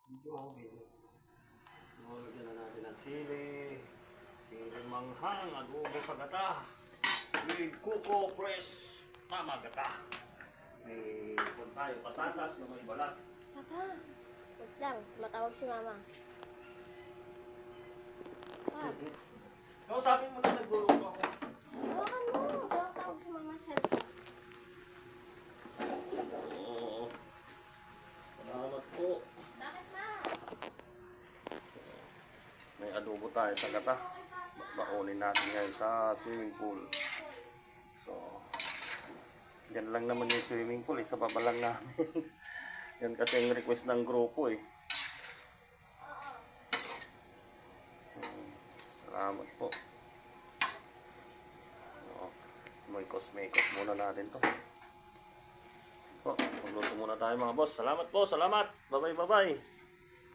Medyo okay. Lagyan na natin ng sili. Sili manghang, adobo sa gata. With kuko press, tama gata. May kung tayo patatas na may balat. Papa, wait lang. Tumatawag si mama. Pa, Kausapin mo na nagulong ako. hawakan mo. Tumatawag si mama sa cellphone. Oo. Salamat po. Bakit ma? May adobo tayo sa gata. Bakunin natin ngayon sa swimming pool. So, yan lang naman yung swimming pool. Isa pa lang namin. Yan kasi yung request ng grupo eh. Salamat po. Moikos-mekos muna natin to. Po, magluto muna tayo mga boss. Salamat po, salamat. Bye-bye, bye-bye.